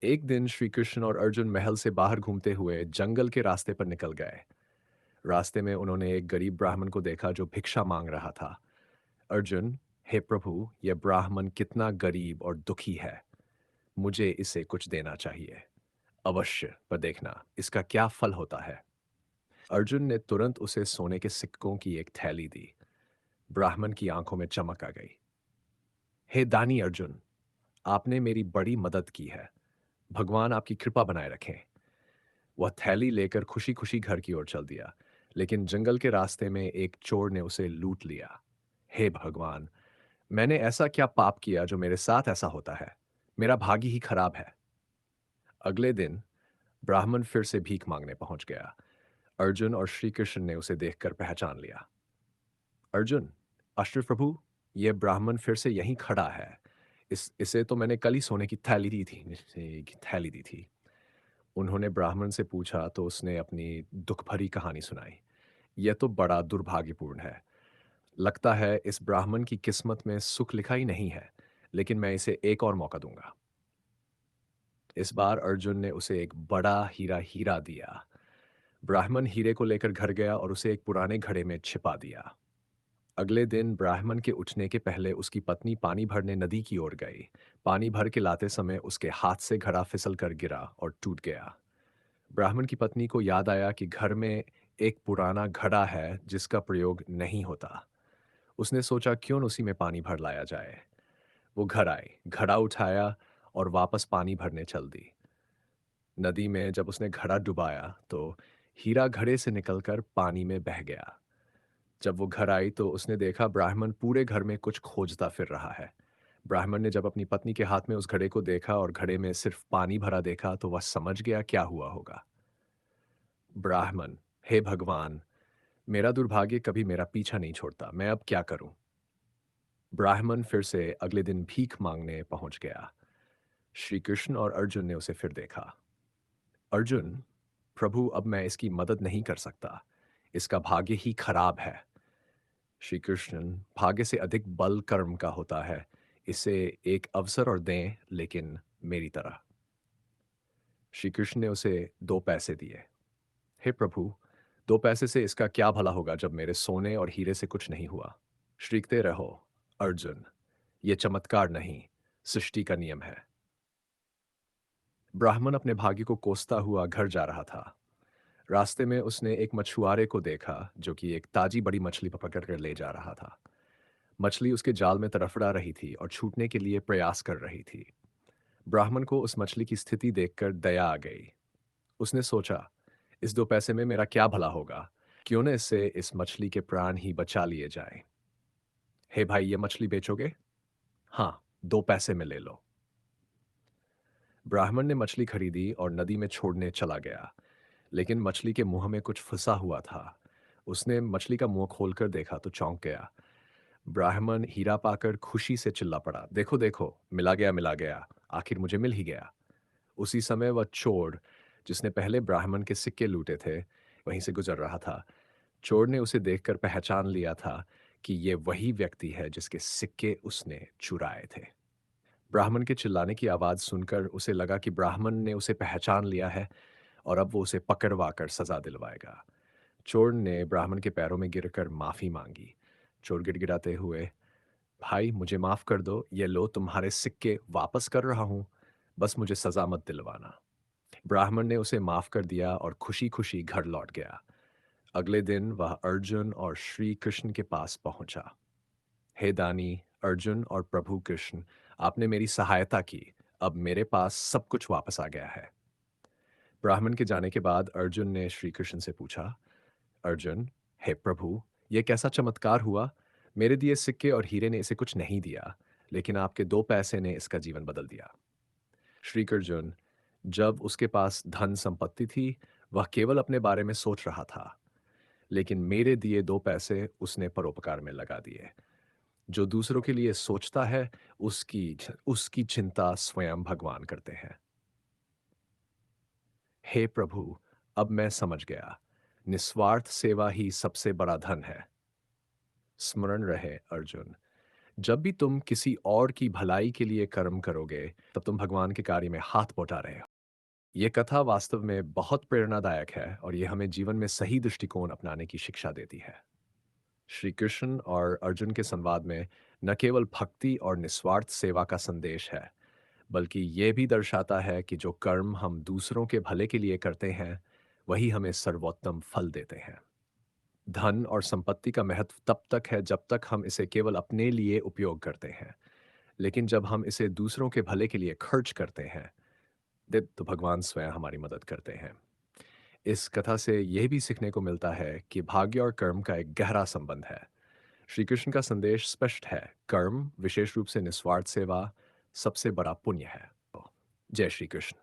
एक दिन श्री कृष्ण और अर्जुन महल से बाहर घूमते हुए जंगल के रास्ते पर निकल गए। रास्ते में उन्होंने एक गरीब ब्राह्मण को देखा जो भिक्षा मांग रहा था। अर्जुन, हे प्रभु, यह ब्राह्मण कितना गरीब और दुखी है। मुझे इसे कुछ देना चाहिए। अवश्य, पर देखना इसका क्या फल होता है। अर्जुन ने तुरंत उसे सोने के सिक्कों की एक थैली दी। ब्राह्मण की आंखों में चमक आ गई। हे दानी अर्जुन, आपने मेरी बड़ी मदद की है। भगवान आपकी कृपा बनाए रखें। वह थैली लेकर खुशी खुशी घर की ओर चल दिया, लेकिन जंगल के रास्ते में एक चोर ने उसे लूट लिया। हे भगवान, मैंने ऐसा क्या पाप किया जो मेरे साथ ऐसा होता है। मेरा भाग्य ही खराब है। अगले दिन ब्राह्मण फिर से भीख मांगने पहुंच गया। अर्जुन और श्री कृष्ण ने उसे देखकर पहचान लिया। अर्जुन, अश्व प्रभु, यह ब्राह्मण फिर से यहीं खड़ा है। इसे तो मैंने कल ही सोने की थैली दी थी। उन्होंने ब्राह्मण से पूछा तो उसने अपनी दुख भरी कहानी सुनाई। यह तो बड़ा दुर्भाग्यपूर्ण है। लगता है इस ब्राह्मण की किस्मत में सुख लिखा ही नहीं है, लेकिन मैं इसे एक और मौका दूंगा। इस बार अर्जुन ने उसे एक बड़ा हीरा हीरा दिया। ब्राह्मण हीरे को लेकर घर गया और उसे एक पुराने घड़े में छिपा दिया। अगले दिन ब्राह्मण के उठने के पहले उसकी पत्नी पानी भरने नदी की ओर गई। पानी भर के लाते समय उसके हाथ से घड़ा फिसल कर गिरा और टूट गया। ब्राह्मण की पत्नी को याद आया कि घर में एक पुराना घड़ा है जिसका प्रयोग नहीं होता। उसने सोचा क्यों न उसी में पानी भर लाया जाए। वो घर आई, घड़ा उठाया और वापस पानी भरने चल दी। नदी में जब उसने घड़ा डुबाया तो हीरा घड़े से निकलकर पानी में बह गया। जब वो घर आई तो उसने देखा ब्राह्मण पूरे घर में कुछ खोजता फिर रहा है। ब्राह्मण ने जब अपनी पत्नी के हाथ में उस घड़े को देखा और घड़े में सिर्फ पानी भरा देखा तो वह समझ गया क्या हुआ होगा। ब्राह्मण, हे भगवान, मेरा दुर्भाग्य कभी मेरा पीछा नहीं छोड़ता। मैं अब क्या करूं? ब्राह्मण फिर से अगले दिन भीख मांगने पहुंच गया। श्री कृष्ण और अर्जुन ने उसे फिर देखा। अर्जुन, प्रभु, अब मैं इसकी मदद नहीं कर सकता। इसका भाग्य ही खराब है। श्री कृष्ण, भाग्य से अधिक बल कर्म का होता है। इसे एक अवसर और दें, लेकिन मेरी तरह। श्री कृष्ण ने उसे 2 पैसे दिए। हे प्रभु, 2 पैसे से इसका क्या भला होगा जब मेरे सोने और हीरे से कुछ नहीं हुआ। श्रीकते रहो अर्जुन, ये चमत्कार नहीं, सृष्टि का नियम है। ब्राह्मण अपने भाग्य को कोसता हुआ घर जा रहा था। रास्ते में उसने एक मछुआरे को देखा जो कि एक ताजी बड़ी मछली पकड़ कर ले जा रहा था। मछली उसके जाल में तड़फड़ा रही थी और छूटने के लिए प्रयास कर रही थी। ब्राह्मण को उस मछली की स्थिति देखकर दया आ गई। उसने सोचा, इस 2 पैसे में मेरा क्या भला होगा। क्यों न इससे इस मछली के प्राण ही बचा लिए जाएं। हे भाई, ये मछली बेचोगे? हाँ, 2 पैसे में ले लो। ब्राह्मण ने मछली खरीदी और नदी में छोड़ने चला गया, लेकिन मछली के मुंह में कुछ फंसा हुआ था। उसने मछली का मुंह खोलकर देखा तो चौंक गया। ब्राह्मण हीरा पाकर खुशी से चिल्ला पड़ा, देखो देखो, मिला गया मिला गया, आखिर मुझे मिल ही गया। उसी समय वह चोर, जिसने पहले ब्राह्मण के सिक्के लूटे थे, वहीं से गुजर रहा था। चोर ने उसे देखकर पहचान लिया था कि ये वही व्यक्ति है जिसके सिक्के उसने चुराए थे। ब्राह्मण के चिल्लाने की आवाज सुनकर उसे लगा कि ब्राह्मण ने उसे पहचान लिया है और अब वो उसे पकड़वा कर सजा दिलवाएगा। चोर ने ब्राह्मण के पैरों में गिरकर माफी मांगी। चोर गिड़गिड़ाते हुए, भाई मुझे माफ कर दो, ये लो तुम्हारे सिक्के वापस कर रहा हूं, बस मुझे सजा मत दिलवाना। ब्राह्मण ने उसे माफ कर दिया और खुशी खुशी घर लौट गया। अगले दिन वह अर्जुन और श्री कृष्ण के पास पहुंचा। हे दानी अर्जुन और प्रभु कृष्ण, आपने मेरी सहायता की। अब मेरे पास सब कुछ वापस आ गया है। ब्राह्मण के जाने के बाद अर्जुन ने श्री कृष्ण से पूछा, अर्जुन, हे प्रभु, यह कैसा चमत्कार हुआ। मेरे दिए सिक्के और हीरे ने इसे कुछ नहीं दिया, लेकिन आपके 2 पैसे ने इसका जीवन बदल दिया। श्री अर्जुन, जब उसके पास धन संपत्ति थी, वह केवल अपने बारे में सोच रहा था, लेकिन मेरे दिए 2 पैसे उसने परोपकार में लगा दिए। जो दूसरों के लिए सोचता है, उसकी उसकी चिंता स्वयं भगवान करते हैं। हे प्रभु, अब मैं समझ गया, निस्वार्थ सेवा ही सबसे बड़ा धन है। स्मरण रहे अर्जुन, जब भी तुम किसी और की भलाई के लिए कर्म करोगे, तब तुम भगवान के कार्य में हाथ बटा रहे हो। ये कथा वास्तव में बहुत प्रेरणादायक है और ये हमें जीवन में सही दृष्टिकोण अपनाने की शिक्षा देती है। श्री कृष्ण और अर्जुन के संवाद में न केवल भक्ति और निस्वार्थ सेवा का संदेश है, बल्कि ये भी दर्शाता है कि जो कर्म हम दूसरों के भले के लिए करते हैं, वही हमें सर्वोत्तम फल देते हैं। धन और संपत्ति का महत्व तब तक है जब तक हम इसे केवल अपने लिए उपयोग करते हैं, लेकिन जब हम इसे दूसरों के भले के लिए खर्च करते हैं, तो भगवान स्वयं हमारी मदद करते हैं। इस कथा से यह भी सीखने को मिलता है कि भाग्य और कर्म का एक गहरा संबंध है। श्री कृष्ण का संदेश स्पष्ट है, कर्म, विशेष रूप से निस्वार्थ सेवा, सबसे बड़ा पुण्य है। जय श्री कृष्ण।